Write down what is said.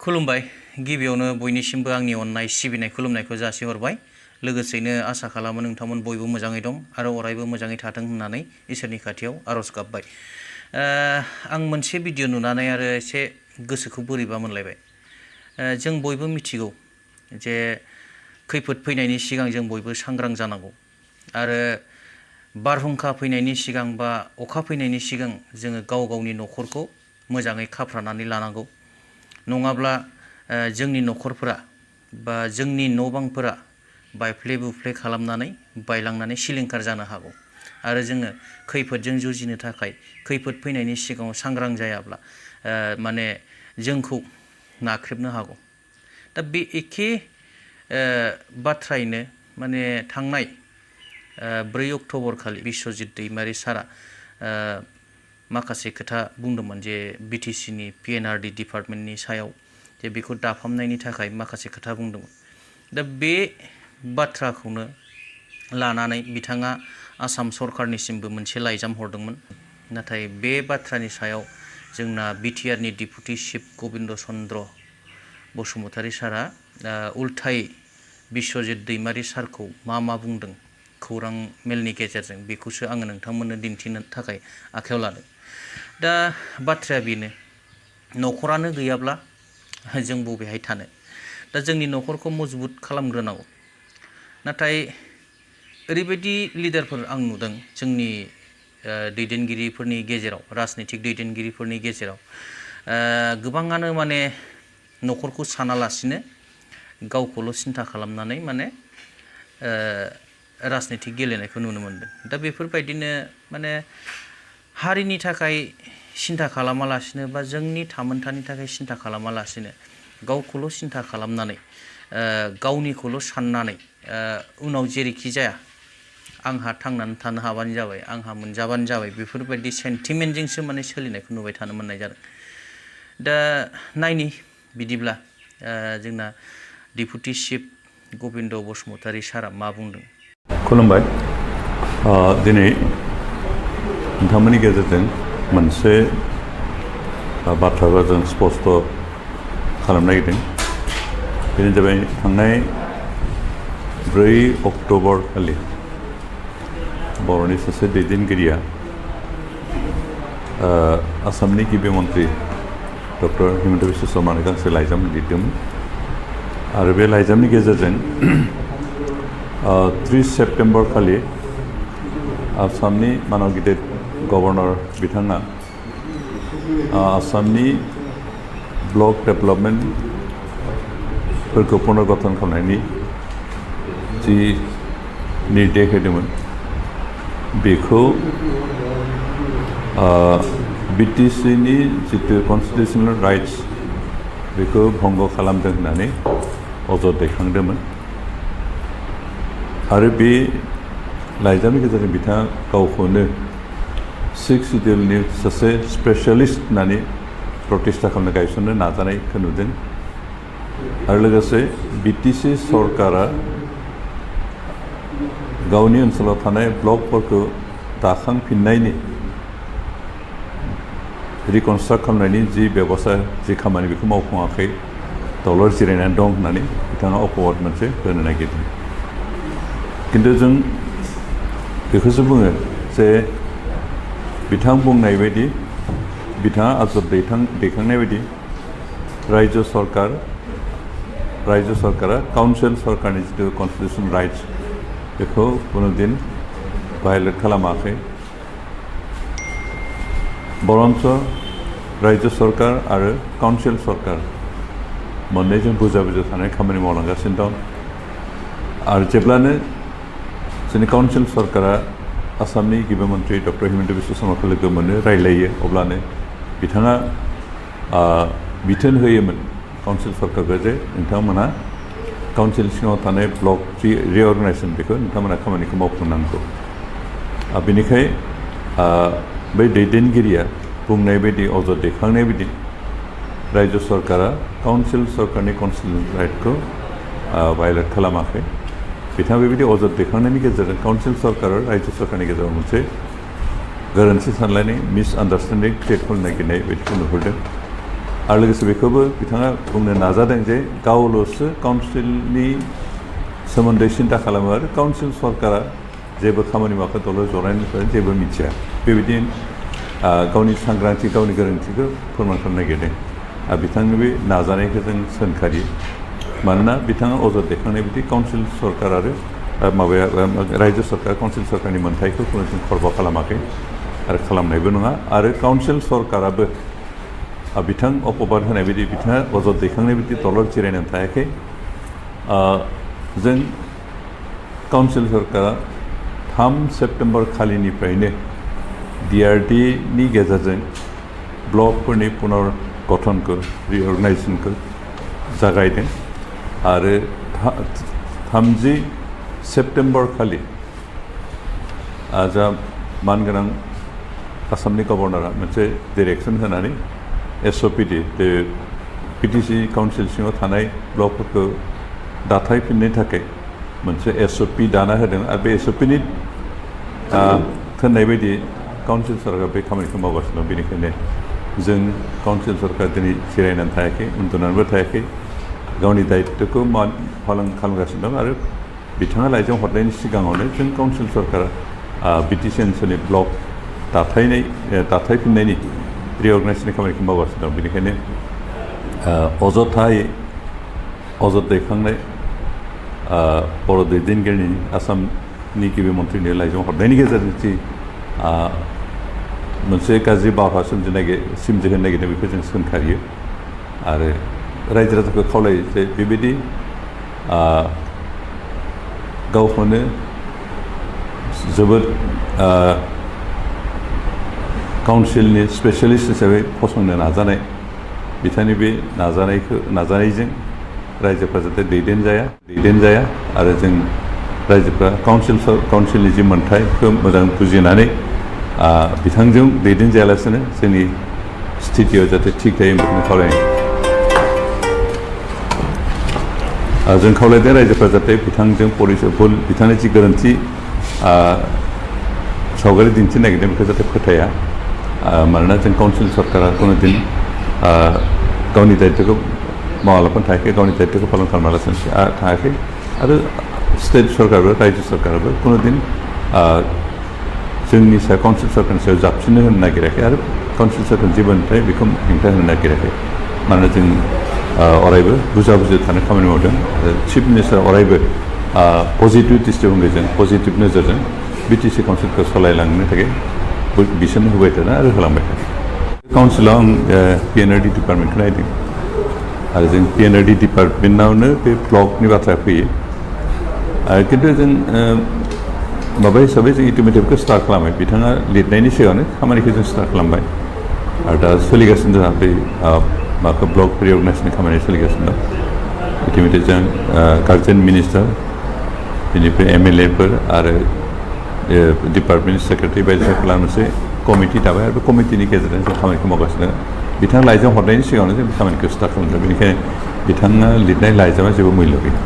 खुलुमबाय गिबियावनो बयनिसिमबो आंनि अननाय सिबिनाय खुलुमनायखौ जासिहरबाय लोगोसेनो आसा खालामो नोंथांमोन बयबो मोजाङै दं आरो अरायबो मोजाङै थाथों होननानै इसोरनि खाथियाव आरज गाबबाय। आं मोनसे भिडिअ नुनानै आरो एसे गोसोखौ बोरैबा मोनलायबाय। जों बयबो मिथिगौ जे खैफोद फैनायनि सिगां जों बयबो सांग्रां जानांगौ आरो बारहुंखा फैनायनि सिगां बा अखा फैनायनि सिगां जोङो गाव गावनि न'खरखौ मोजाङै खाफ्रानानै लानांगौ। नङाब्ला जोंनि न'खरफोरा बा जोंनि न' बांफोरा बायफ्ले बुफ्ले खालामनानै बायलांनानै सिलिंखार जानो हागौ आरो जोङो खैफोदजों जुजिनो थाखाय खैफोद फैनायनि सिगाङाव सांग्रां जायाब्ला माने जोंखौ नाख्रेबनो हागौ। दा बे एखे बाथ्रायैनो माने थांनाय 4 अक्ट'बर खालि बिस्वजित दैमारि सारा माखासे खोथा बुंदोंमोन जे बिटिसिनि पिएनआरडि डिपार्टमेन्टनि सायाव जे बेखौ दाफामनायनि थाखाय माखासे खोथा बुंदोंमोन। दा बे बाथ्राखौनो लानानै बिथाङा आसाम सरकारनिसिमबो मोनसे लाइजाम हरदोंमोन। नाथाय बे बाथ्रानि सायाव जोंना बिटिआरनि डिपुटि चिफ गबिन्द चन्द्र बसुमतारी सारा उल्थायै बिस्वजित दैमारि सारखौ मा बुंदों खौरां मेलनि गेजेरजों बेखौसो आङो नोंथांमोननो दिन्थिनो थाखाय आखायाव लादों। दा बाथ्राया बेनो, न'खरानो गैयाब्ला जों बबेहाय थानो। दा जोंनि न'खरखौ मजबुत खालामग्रोनांगौ। नाथाय ओरैबायदि लिडारफोर आं नुदों जोंनि दैदेनगिरिफोरनि गेजेराव, राजनितिक दैदेनगिरिफोरनि गेजेराव गोबाङानो माने न'खरखौ सानालासिनो गावखौल' सिन्था खालामनानै माने राजनितिक गेलेनायखौ नुनो मोनदों। दा बेफोरबायदिनो माने हारिनि थाखाय सिन्था खालामालासिनो बा जोंनि थामोनथानि थाखाय सिन्था खालामालासिनो गावखौल' सिन्था खालामनानै गावनिखौल' साननानै उनाव जेरैखि जाया आंहा थांनानै थानो हाबानो जाबाय, आंहा मोनजाबानो जाबाय, बेफोरबायदि सेन्टिमेन्टजोंसो माने सोलिनायखौ नुबाय थानो मोननाय जादों। दा नायनि बिदिब्ला जोंना डिपुटि चिफ गबिन्द बसुमतारी सारा मा बुंदों। खुलुमबाय। दिनै नोंथांमोननि गेजेरजों मोनसे बाथ्राखौ जों स्पष्ट खालामनो नागिरदों। बेनो जाबाय थांनाय 4 अक्ट'बर खालि बर'नि सासे दैदेनगिरिया आसामनि गिबि मन्त्रि डक्टर हिमन्त बिश्व शर्मानो गांसे लाइजाम लिरदोंमोन आरो बे लाइजामनि गेजेरजों 30 सेप्तेम्बर खालि आसामनि मानाव गिदिर गभर्नर बिथाङा आसामनि ब्लक डेभेलपमेन्टफोरखौ पुनर्गठन खालामनायनि जि निर्देश होदोंमोन बेखौ बिटिसिनि जितु कन्स्टिटिउसनेल राइट्स बेखौ भंग खालामदों होननानै अजद दैखांदोंमोन आरो बे लाइजामनि गेजेरजों बिथाङा गावखौनो 6 सिडिउलनि सासे स्पेसियेलिस्ट होननानै प्रतिष्ठा खालामनो गायसननो नाजानायखौ नुदों आरो लोगोसे बिटिसि सरकारा गावनि ओनसोलाव थानाय ब्लकफोरखौ दाखांफिननायनि रिकनस्ट्राक्ट खालामनायनि जि बेबस्था जि खामानि बेखौ मावफुङाखै, दलर जिरायनानै दं होननानै बिथाङा अपवाद मोनसे होनो नागिरदों। खिन्थु जों बेखौसो बुङो जे बिथां बुंनाय बायदि, बिथाङा आजब दैखांनाय बायदि रायजो सरकारा काउन्सिल सरकारनि जितु कन्स्टिटिउसन राइट्स बेखौ कुनु दिन भायलेट खालामाखै, बरन्स रायजो सरकार आरो काउन्सिल सरकार मोननैजों बुजा थानाय खामानि मावलांगासिनो दं आरो जेब्लानो जोंनि काउन्सिल सरकारा आसामनि गिबि मन्त्रि डक्टर हिमन्त बिश्व शर्माखौ लोगो मोनो, रायलायो, अब्लानो बिथाङा बिथोन होयोमोन काउन्सिल सरकारखौ जे नोंथांमोनहा काउन्सिल सिङाव थानाय ब्लक जि रिअर्गेनाइजेसन बेखौ नोंथांमोनहा खामानिखौ मावफुंनांगौ। बेनिखायनो बै दैदेनगिरिया बुंनाय बायदि, अजद दैखांनाय बायदि रायजो सरकारा काउन्सिल सरकारनि कन्स्टिटिउसन राइटखौ भायलेट खालामाखै। बिथाङा बेबायदि अजद दैखांनायनि गेजेरजों काउन्सिल सरकार आरो रायजो सरकारनि गेजेराव मोनसे गोरोन्थि सानलायनाय, मिसआन्डारस्टेन्डिं क्रिएट खालामनो नागिरनाय बायदिखौ नुहुरदों आरो लोगोसे बेखौबो बिथाङा बुंनो नाजादों जे गावल'सो काउन्सिलनि सोमोन्दै सिन्था खालामो आरो काउन्सिल सरकारा जेबो खामानि मावखो दल' जनायनिफ्राय जेबो मिथिया बेबायदि गावनि सांग्रांथि गावनि गोरोन्थिखौ फोरमान खालामनो नागिरदों आरो बिथांनि बे नाजानायखौ जों सोंखारियो मानोना बिथाङा अजद दैखांनाय बायदि काउन्सिल सरकार आरो माबाया रायजो सरकार काउन्सिल सरकारनि मोन्थायखौ खुनु जों खरबा खालामाखै आरो खालामनायबो नङा आरो काउन्सिल सरकाराबो बिथां अपबाद होनाय बायदि बिथाङा अजद दैखांनाय बायदि दलर जिरायनानै थायाखै जों काउन्सिल सरकारा 3 सेप्टेम्बर खालिनिफ्रायनो DRDनि गेजेरजों ब्लकफोरनि पुनर गठनखौ रिअर्गनाइजेसनखौ जागायदों आरो 30 सेप्टेम्बर खालि जा मानगोनां आसामनि गभर्नरा मोनसे डिरेक्सन होनानै SOPD बे PTC काउन्सिल सिङाव थानाय ब्लकफोरखौ दाथायफिननो थाखाय मोनसे SOP दाना होदों आरो बे SOPनि थिननाय बायदि काउन्सिल सरकार बे खामानिखौ मावगासिनो दं बेनिखायनो जों काउन्सिल सरकार दिनै जिरायनानै थायाखै उन्दुनानैबो थायाखै गावनि दायित्वखौ पालन खालामगासिनो दं आरो बिथाङा लाइजाम हरनायनि सिगाङावनो जों काउन्सिल सरकारा BTC ओनसोलनि ब्लक दाथायफिननायनि रिअर्गनाइजेसननि खामानिखौ मावगासिनो दं बेनिखायनो अजथायै अजद दैखांनाय बर' दैदेनगिरिनि आसामनि गिबि मन्थ्रिनि लाइजाम हरनायनि गेजेरजों जि मोनसे गाज्रि बारहावा सोमजिहोनो नागिरदों बेखौ जों सोंखारियो आरो रायजो राजाखौ खावलायो जे बेबायदि गावखौनो जोबोद काउन्सिलनि स्पेसियलिस्ट हिसाबै फसंनो नाजानाय बिथांनि बे नाजानायजों रायजोफ्रा जाहाथे दैदेनजाया आरो जों रायजोफ्रा काउन्सिलनि जि मोन्थायखौ मोजां बुजिनानै बिथांजों दैदेनजायालासिनो जोंनि स्थितियाव जाहाथे थिग थायो बेखौनो खावलायनाय जों खावलायदों रायजोफ्रा जाहाथे बिथांजों बिथांनि जि गोरोन्थि सावगारि दिन्थिनो नागिरदों बेखौ जाहाथे फोथाया मानोना जों काउन्सिल सरकारा कुनु दिन गावनि दायित्वखौ मावालाफानो थायाखै गावनि दायित्वखौ पालन खालामालासिनो थायाखै आरो स्टेट सरकारबो रायजो सरकाराबो कुनु दिन जोंनि सायाव काउन्सिल सरकारनि सायाव जाबसिननो होनो नागिराखै आरो काउन्सिल सरकारनि जि मोन्थाय बेखौ हेंथा होनो नागिराखै मानोना जों अरायबो बुजा थानो खामानि मावदों चिफ मिनिस्टार अरायबो पजिटिभ दृष्टिभंगिजों पजिटिभ नोजोरजों BTC काउन्सिलखौ सालायलांनो थाखाय बिसोरनो होबाय थादों आरो होलांबाय थादों काउन्सिलाव आं PNRD डिपार्टमेन्टखौ नायदों आरो जों PNRD डिपार्टमेन्टआवनो बे ब्लकनि बाथ्राया फैयो खिन्थु जों माबा हिसाबै जों इटिमेटिभखौ स्टार्ट खालामबाय बिथाङा लिरनायनि सिगाङावनो खामानिखौ जों स्टार्ट खालामबाय आरो दा सोलिगासिनो जोंहा बे माखौ ब्लक रिअर्गनाइजेसननि खामानि सोलिगासिनो दं इटिमेटिभ जों गार्जेन मिनिस्टार बेनिफ्राय MLAफोर आरो डिपार्टमेन्ट सेक्रेटारि बायदिसिनाखौ लानानै मोनसे कमिटि दाबाय आरो बे कमिटिनि गेजेरजों जों खामानिखौ मावगासिनो बिथाङा लाइजाम हरनायनि सिगाङावनो जों खामानिखौ स्टार्ट खालामदों बेनिखायनो बिथाङा लिरनाय लाइजामा जेबो मुल्य गैया